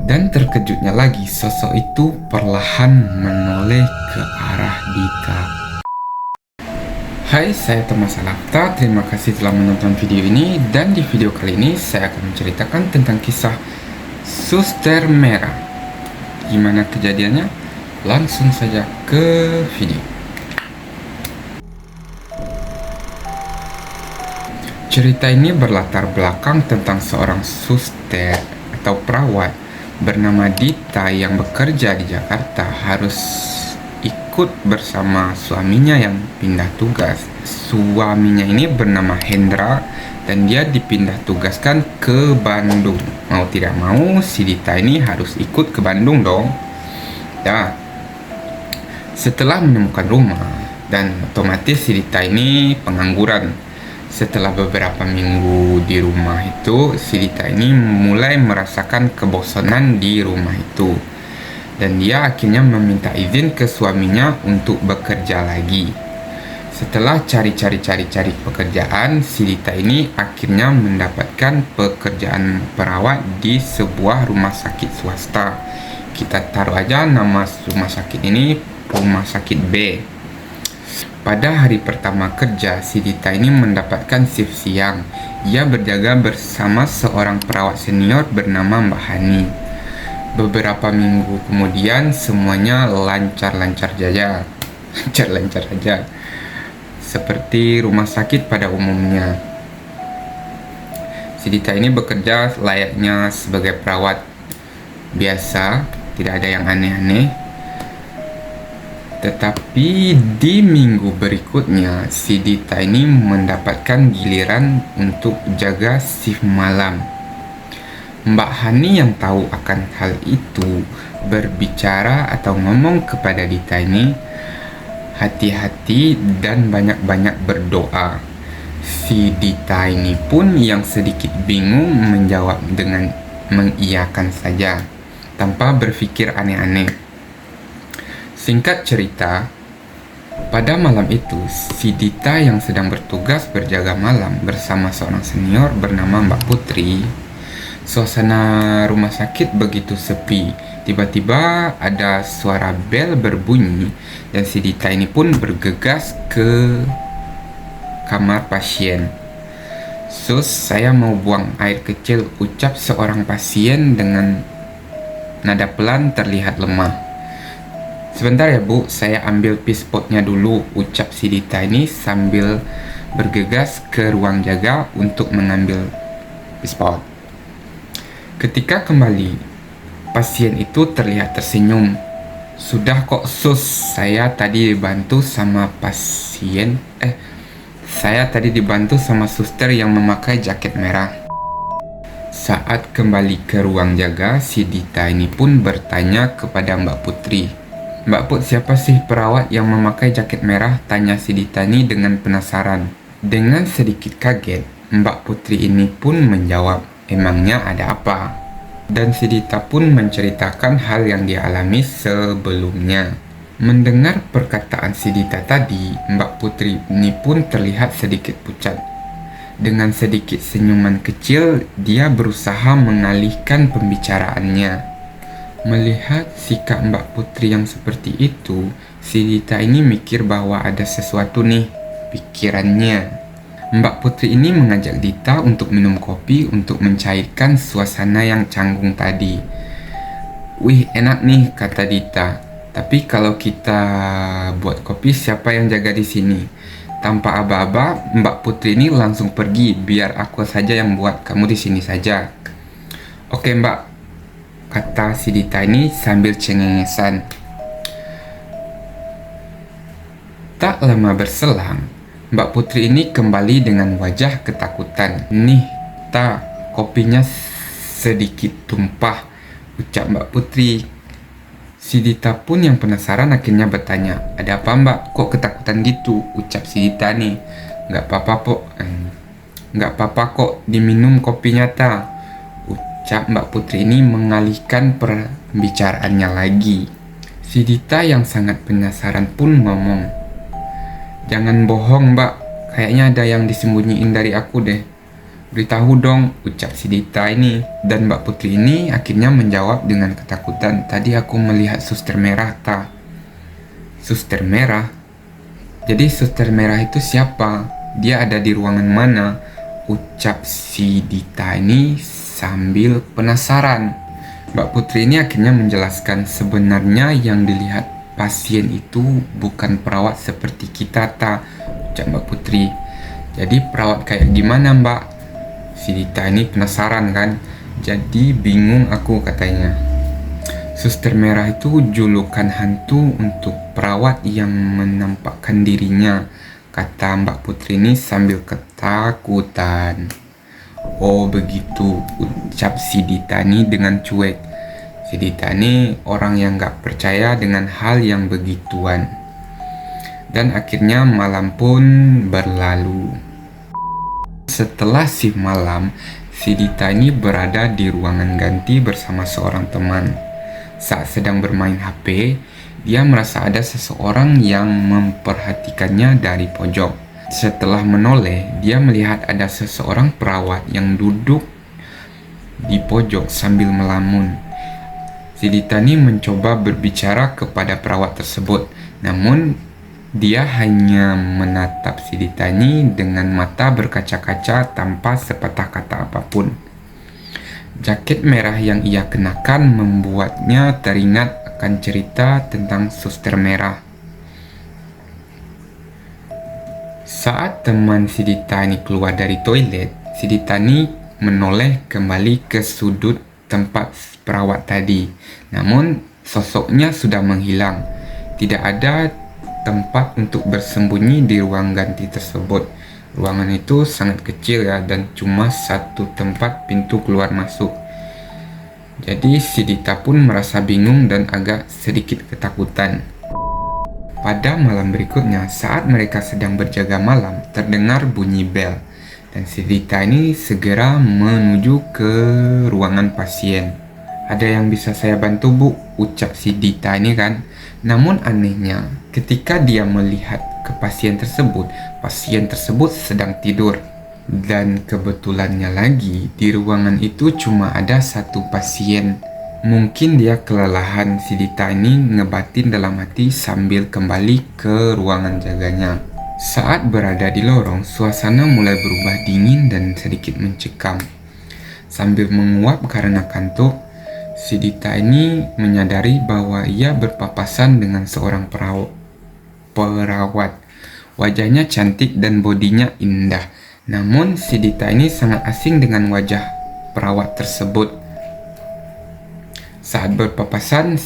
Dan terkejutnya lagi, sosok itu perlahan menoleh ke arah Dita. Hai, saya Thomas Alafta. Terima kasih telah menonton video ini. Dan di video kali ini saya akan menceritakan tentang kisah Suster Merah. Gimana kejadiannya? Langsung saja ke video. Cerita ini berlatar belakang tentang seorang suster atau perawat bernama Dita yang bekerja di Jakarta harus ikut bersama suaminya yang pindah tugas. Suaminya ini bernama Hendra dan dia dipindah tugaskan ke Bandung. Mau tidak mau si Dita ini harus ikut ke Bandung dong. Ya, setelah menemukan rumah dan otomatis si Dita ini pengangguran. Setelah beberapa minggu di rumah itu, si Dita ini mulai merasakan kebosanan di rumah itu. Dan dia akhirnya meminta izin ke suaminya untuk bekerja lagi. Setelah cari pekerjaan, si Dita ini akhirnya mendapatkan pekerjaan perawat di sebuah rumah sakit swasta. Kita taruh aja nama rumah sakit ini Rumah Sakit B. Pada hari pertama kerja, si Dita ini mendapatkan shift siang. Ia berjaga bersama seorang perawat senior bernama Mbak Hani. Beberapa minggu kemudian semuanya lancar-lancar saja. Lancar-lancar saja. Seperti rumah sakit pada umumnya. Si Dita ini bekerja layaknya sebagai perawat biasa, tidak ada yang aneh-aneh. Tetapi di minggu berikutnya, si Dita ini mendapatkan giliran untuk jaga shift malam. Mbak Hani yang tahu akan hal itu berbicara atau ngomong kepada Dita ini, hati-hati dan banyak-banyak berdoa. Si Dita ini pun yang sedikit bingung menjawab dengan mengiyakan saja, tanpa berpikir aneh-aneh. Singkat cerita, pada malam itu, si Dita yang sedang bertugas berjaga malam bersama seorang senior bernama Mbak Putri. Suasana rumah sakit begitu sepi. Tiba-tiba ada suara bel berbunyi dan si Dita ini pun bergegas ke kamar pasien. "Sus, saya mau buang air kecil," ucap seorang pasien dengan nada pelan terlihat lemah. "Sebentar ya Bu, saya ambil pispotnya dulu," ucap si Dita ini sambil bergegas ke ruang jaga untuk mengambil pispot. Ketika kembali, pasien itu terlihat tersenyum. "Sudah kok Sus, saya tadi dibantu sama suster yang memakai jaket merah." Saat kembali ke ruang jaga, si Dita ini pun bertanya kepada Mbak Putri. "Mbak Put, siapa sih perawat yang memakai jaket merah?" tanya si Dita ini dengan penasaran. Dengan sedikit kaget, Mbak Putri ini pun menjawab, "Emangnya ada apa?" Dan si Dita pun menceritakan hal yang dia alami sebelumnya. Mendengar perkataan si Dita tadi, Mbak Putri ini pun terlihat sedikit pucat. Dengan sedikit senyuman kecil, dia berusaha mengalihkan pembicaraannya. Melihat sikap Mbak Putri yang seperti itu, si Dita ini mikir bahwa ada sesuatu nih pikirannya. Mbak Putri ini mengajak Dita untuk minum kopi untuk mencairkan suasana yang canggung tadi. "Wih, enak nih," kata Dita. "Tapi kalau kita buat kopi, siapa yang jaga di sini?" Tanpa aba-aba, Mbak Putri ini langsung pergi. "Biar aku saja yang buat, kamu di sini saja." "Oke Mbak," kata si Dita ini sambil cengengesan. Tak lama berselang, Mbak Putri ini kembali dengan wajah ketakutan. "Nih, Ta, kopinya sedikit tumpah," ucap Mbak Putri. Si Dita pun yang penasaran akhirnya bertanya, "Ada apa Mbak? Kok ketakutan gitu?" ucap si Dita nih. Nggak apa-apa kok, diminum kopinya Ta," ucap Mbak Putri ini mengalihkan pembicaraannya lagi. Si Dita yang sangat penasaran pun ngomong, "Jangan bohong Mbak, kayaknya ada yang disembunyiin dari aku deh." Beritahu dong, ucap si Dita ini. Dan Mbak Putri ini akhirnya menjawab dengan ketakutan. Tadi aku melihat suster merah, ta. Suster merah? Jadi suster merah itu siapa? Dia ada di ruangan mana? Ucap si Dita ini sambil penasaran. Mbak Putri ini akhirnya menjelaskan sebenarnya yang dilihat pasien itu bukan perawat seperti kita, ta. Ucap Mbak Putri. Jadi perawat kayak gimana, Mbak? Si Dita ini penasaran kan. Jadi bingung aku, katanya. Suster merah itu julukan hantu untuk perawat yang menampakkan dirinya, kata Mbak Putri ini sambil ketakutan. Oh begitu, ucap si Dita ini dengan cuek. Si Dita ini orang yang gak percaya dengan hal yang begituan. Dan akhirnya malam pun berlalu. Setelah shift malam, si Dita ini berada di ruangan ganti bersama seorang teman. Saat sedang bermain HP, dia merasa ada seseorang yang memperhatikannya dari pojok. Setelah menoleh, dia melihat ada seseorang perawat yang duduk di pojok sambil melamun. Si Dita ini mencoba berbicara kepada perawat tersebut, namun dia hanya menatap si Dita ini dengan mata berkaca-kaca tanpa sepatah kata apapun. Jaket merah yang ia kenakan membuatnya teringat akan cerita tentang suster merah. Saat teman si Dita ini keluar dari toilet, si Dita ini menoleh kembali ke sudut tempat perawat tadi. Namun sosoknya sudah menghilang. Tidak ada tempat untuk bersembunyi di ruang ganti tersebut. Ruangan itu sangat kecil ya, dan cuma satu tempat pintu keluar masuk. Jadi si Dita pun merasa bingung dan agak sedikit ketakutan. Pada malam berikutnya, saat mereka sedang berjaga malam, terdengar bunyi bel. Dan si Dita ini segera menuju ke ruangan pasien. Ada yang bisa saya bantu, Bu? Ucap si Dita ini kan. Namun anehnya, ketika dia melihat ke pasien tersebut sedang tidur. Dan kebetulannya lagi, di ruangan itu cuma ada satu pasien. Mungkin dia kelelahan, si Dita ini ngebatin dalam hati sambil kembali ke ruangan jaganya. Saat berada di lorong, suasana mulai berubah dingin dan sedikit mencekam. Sambil menguap karena kantuk, si Dita ini menyadari bahwa ia berpapasan dengan seorang perawat. Wajahnya cantik dan bodinya indah. Namun si Dita ini sangat asing dengan wajah perawat tersebut. Saat berpapasan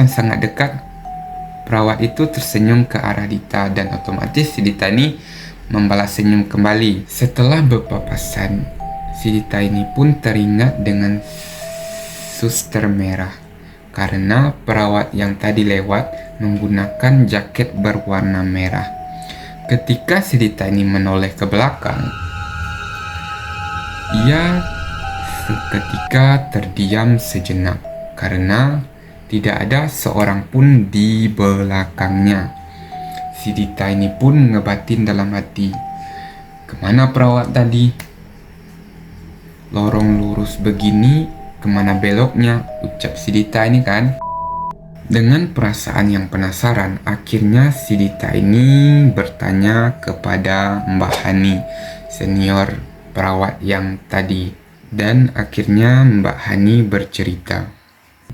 sangat dekat, perawat itu tersenyum ke arah Dita dan otomatis si Dita ini membalas senyum kembali. Setelah berpapasan, si Dita ini pun teringat dengan suster merah karena perawat yang tadi lewat menggunakan jaket berwarna merah. Ketika si Dita ini menoleh ke belakang, ia seketika terdiam sejenak karena tidak ada seorang pun di belakangnya. Si Dita ini pun ngebatin dalam hati, kemana perawat tadi? Lorong lurus begini, kemana beloknya? Ucap si Dita ini kan. Dengan perasaan yang penasaran, akhirnya si Dita ini bertanya kepada Mbak Hani, senior perawat yang tadi. Dan akhirnya Mbak Hani bercerita.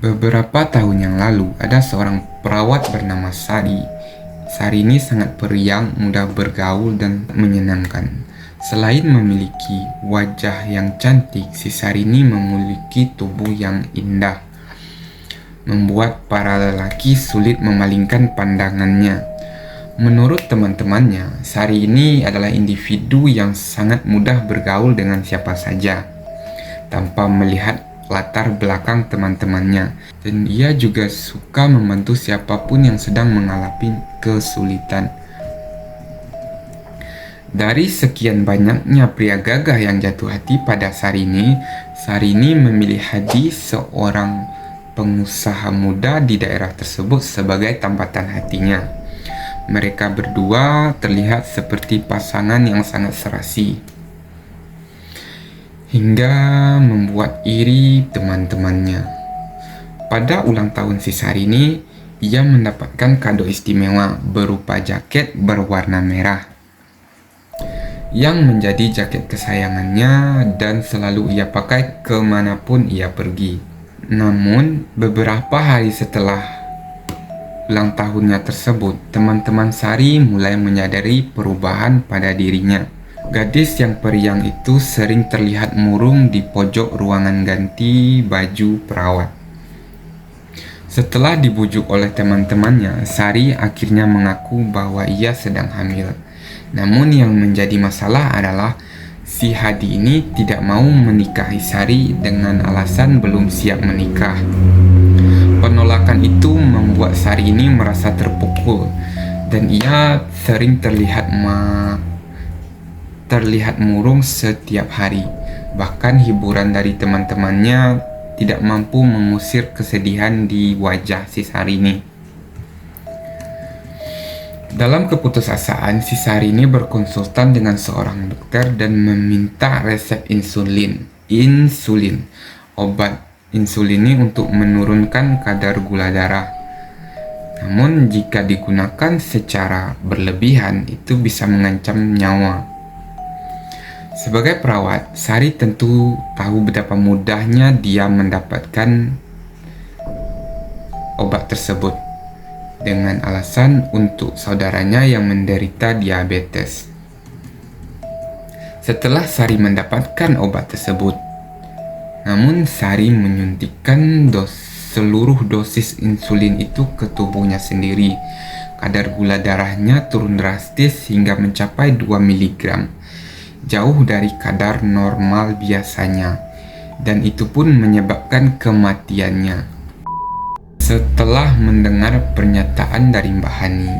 Beberapa tahun yang lalu, ada seorang perawat bernama Sari. Sari ini sangat periang, mudah bergaul dan menyenangkan. Selain memiliki wajah yang cantik, si Sari ini memiliki tubuh yang indah, membuat para lelaki sulit memalingkan pandangannya. Menurut teman-temannya, Sari ini adalah individu yang sangat mudah bergaul dengan siapa saja, tanpa melihat latar belakang teman-temannya. Dan ia juga suka membantu siapapun yang sedang mengalami kesulitan. Dari sekian banyaknya pria gagah yang jatuh hati pada Sarini memilih Hadi, seorang pengusaha muda di daerah tersebut, sebagai tambatan hatinya. Mereka berdua terlihat seperti pasangan yang sangat serasi. hingga membuat iri teman-temannya. Pada ulang tahun si Sari ini, ia mendapatkan kado istimewa berupa jaket berwarna merah yang menjadi jaket kesayangannya dan selalu ia pakai kemanapun ia pergi. Namun, beberapa hari setelah ulang tahunnya tersebut, teman-teman Sari mulai menyadari perubahan pada dirinya. Gadis yang periang itu sering terlihat murung di pojok ruangan ganti baju perawat. Setelah dibujuk oleh teman-temannya, Sari akhirnya mengaku bahwa ia sedang hamil. Namun yang menjadi masalah adalah si Hadi ini tidak mau menikahi Sari dengan alasan belum siap menikah. Penolakan itu membuat Sari ini merasa terpukul dan ia sering terlihat murung setiap hari. Bahkan hiburan dari teman-temannya tidak mampu mengusir kesedihan di wajah si Sari ini. Dalam keputusasaan, si Sari ini berkonsultan dengan seorang dokter dan meminta resep insulin, obat insulin ini untuk menurunkan kadar gula darah. Namun jika digunakan secara berlebihan, itu bisa mengancam nyawa. Sebagai perawat, Sari tentu tahu betapa mudahnya dia mendapatkan obat tersebut dengan alasan untuk saudaranya yang menderita diabetes. Setelah Sari mendapatkan obat tersebut, namun Sari menyuntikkan seluruh dosis insulin itu ke tubuhnya sendiri. Kadar gula darahnya turun drastis hingga mencapai 2 mg, jauh dari kadar normal biasanya, dan itu pun menyebabkan kematiannya. Setelah mendengar pernyataan dari Mbak Hani,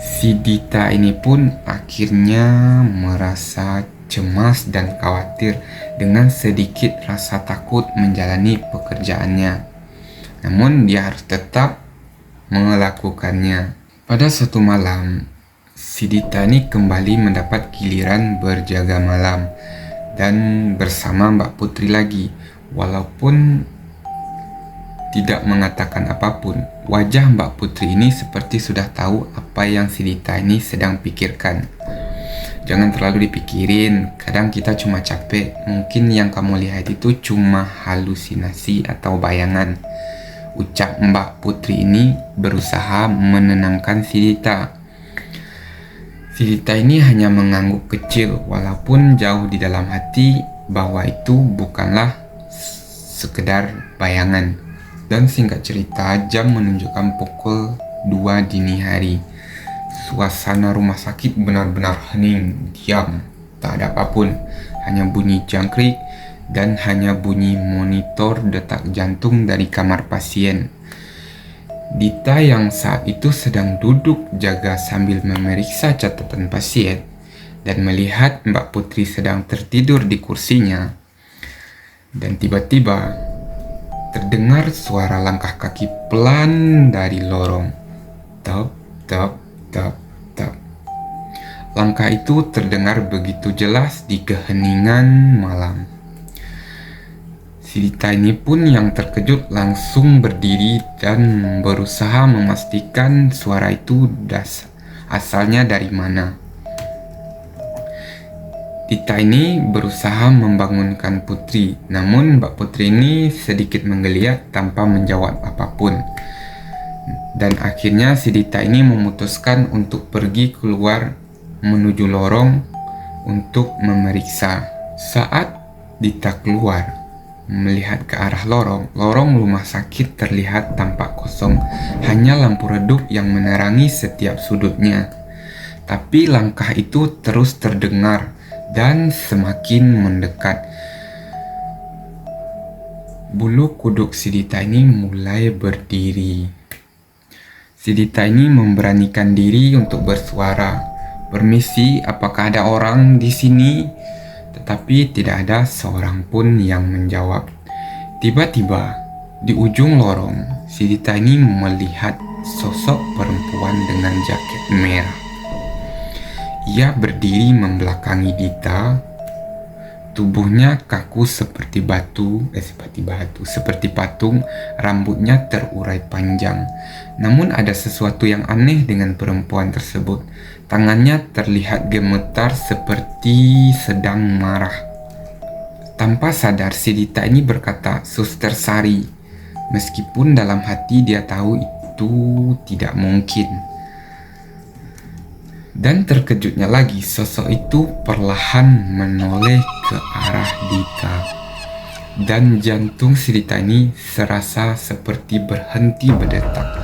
si Dita ini pun akhirnya merasa cemas dan khawatir dengan sedikit rasa takut menjalani pekerjaannya. Namun dia harus tetap melakukannya. Pada suatu malam, si Dita ini kembali mendapat giliran berjaga malam dan bersama Mbak Putri lagi. Walaupun tidak mengatakan apapun, wajah Mbak Putri ini seperti sudah tahu apa yang si Dita ini sedang pikirkan. Jangan terlalu dipikirin, kadang kita cuma capek. Mungkin yang kamu lihat itu cuma halusinasi atau bayangan, ucap Mbak Putri ini berusaha menenangkan si Dita. Si Dita ini hanya mengangguk kecil, walaupun jauh di dalam hati bahwa itu bukanlah sekedar bayangan. Dan singkat cerita, jam menunjukkan pukul 2 dini hari. Suasana rumah sakit benar-benar hening, diam, tak ada apapun. Hanya bunyi jangkrik dan hanya bunyi monitor detak jantung dari kamar pasien. Dita yang saat itu sedang duduk jaga sambil memeriksa catatan pasien dan melihat Mbak Putri sedang tertidur di kursinya. Dan tiba-tiba terdengar suara langkah kaki pelan dari lorong. Tap, tap, tap, tap. Langkah itu terdengar begitu jelas di keheningan malam. Si Dita ini pun yang terkejut langsung berdiri dan berusaha memastikan suara itu asalnya dari mana. Dita ini berusaha membangunkan Putri, namun Mbak Putri ini sedikit menggeliat tanpa menjawab apapun. Dan akhirnya si Dita ini memutuskan untuk pergi keluar menuju lorong untuk memeriksa. Saat Dita keluar, melihat ke arah lorong rumah sakit terlihat tampak kosong. Hanya lampu redup yang menerangi setiap sudutnya. Tapi langkah itu terus terdengar dan semakin mendekat. Bulu kuduk si Dita ini mulai berdiri. Si Dita ini memberanikan diri untuk bersuara. "Permisi, apakah ada orang di sini?" Tetapi tidak ada seorang pun yang menjawab. Tiba-tiba, di ujung lorong, si Dita ini melihat sosok perempuan dengan jaket merah. Ia berdiri membelakangi Dita Tubuhnya kaku seperti patung, rambutnya terurai panjang. Namun ada sesuatu yang aneh dengan perempuan tersebut. Tangannya terlihat gemetar seperti sedang marah. Tanpa sadar, si Dita ini berkata, "Suster Sari," meskipun dalam hati dia tahu itu tidak mungkin. Dan terkejutnya lagi, sosok itu perlahan menoleh ke arah Dita. Dan jantung si Dita ini serasa seperti berhenti berdetak.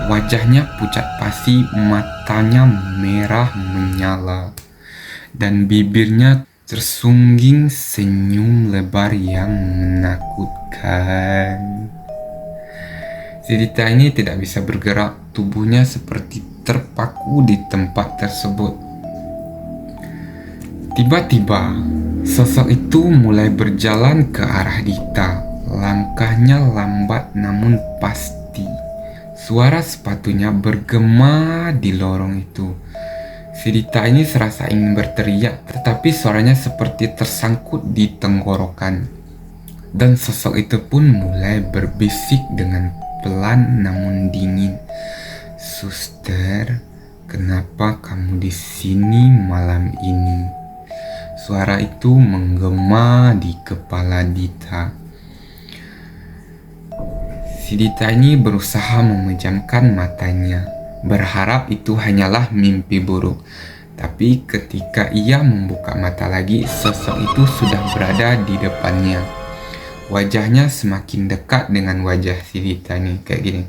Wajahnya pucat pasi, matanya merah menyala, dan bibirnya tersungging senyum lebar yang menakutkan. Si Dita ini tidak bisa bergerak, tubuhnya seperti terpaku di tempat tersebut. Tiba-tiba, sosok itu mulai berjalan ke arah Dita. Langkahnya lambat namun pasti. Suara sepatunya bergema di lorong itu. Si Dita ini serasa ingin berteriak, tetapi suaranya seperti tersangkut di tenggorokan. Dan sosok itu pun mulai berbisik dengan pelan namun dingin. "Suster, kenapa kamu di sini malam ini?" Suara itu menggema di kepala Dita. Si Dita ini berusaha memejamkan matanya, berharap itu hanyalah mimpi buruk. Tapi ketika ia membuka mata lagi, sosok itu sudah berada di depannya. Wajahnya semakin dekat dengan wajah si Dita ini, kayak gini.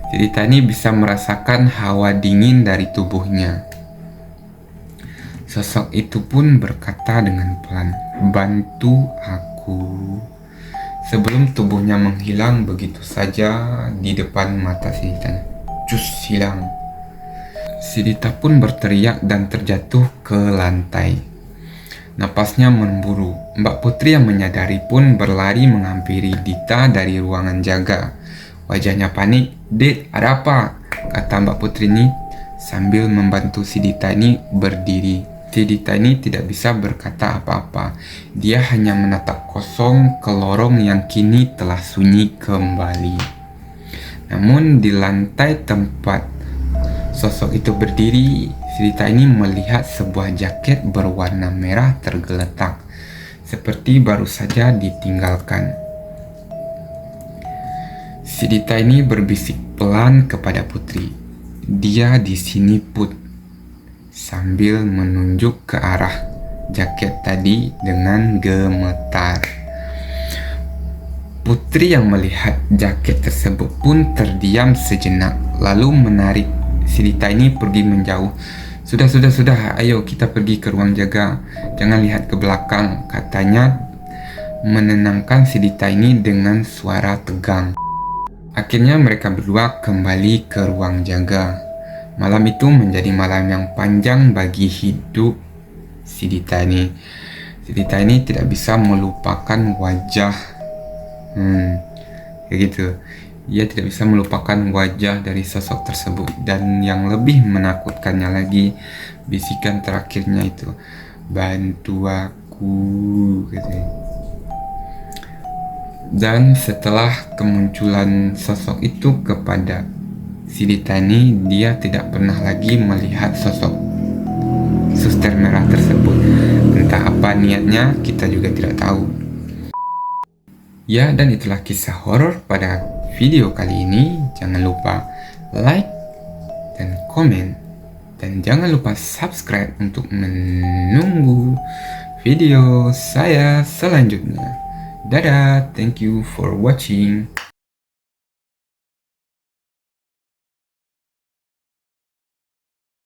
Si Dita ini bisa merasakan hawa dingin dari tubuhnya. Sosok itu pun berkata dengan pelan, "Bantu aku." Sebelum tubuhnya menghilang begitu saja di depan mata si Dita. Cus, hilang. Si Dita pun berteriak dan terjatuh ke lantai. Napasnya memburu. Mbak Putri yang menyadari pun berlari menghampiri Dita dari ruangan jaga. Wajahnya panik. "Dek, ada apa?" kata Mbak Putri ini sambil membantu si Dita ini berdiri. Si Dita ini tidak bisa berkata apa-apa. Dia hanya menatap kosong ke lorong yang kini telah sunyi kembali. Namun di lantai tempat sosok itu berdiri, si Dita ini melihat sebuah jaket berwarna merah tergeletak, seperti baru saja ditinggalkan. Si Dita ini berbisik pelan kepada Putri, "Dia di sini, Put," sambil menunjuk ke arah jaket tadi dengan gemetar. Putri yang melihat jaket tersebut pun terdiam sejenak, lalu menarik si Dita ini pergi menjauh. Sudah, ayo kita pergi ke ruang jaga. Jangan lihat ke belakang," katanya menenangkan si Dita ini dengan suara tegang. Akhirnya mereka berdua kembali ke ruang jaga. Malam itu menjadi malam yang panjang bagi hidup si Dita ini. Si Dita ini tidak bisa melupakan wajah kayak gitu. Ia tidak bisa melupakan wajah dari sosok tersebut. Dan yang lebih menakutkannya lagi, bisikan terakhirnya itu, "Bantu aku," katanya. Dan setelah kemunculan sosok itu kepada si Dita ini, dia tidak pernah lagi melihat sosok suster merah tersebut. Entah apa niatnya, kita juga tidak tahu. Ya, dan itulah kisah horor pada video kali ini. Jangan lupa like dan komen, dan jangan lupa subscribe untuk menunggu video saya selanjutnya. Dadah, thank you for watching.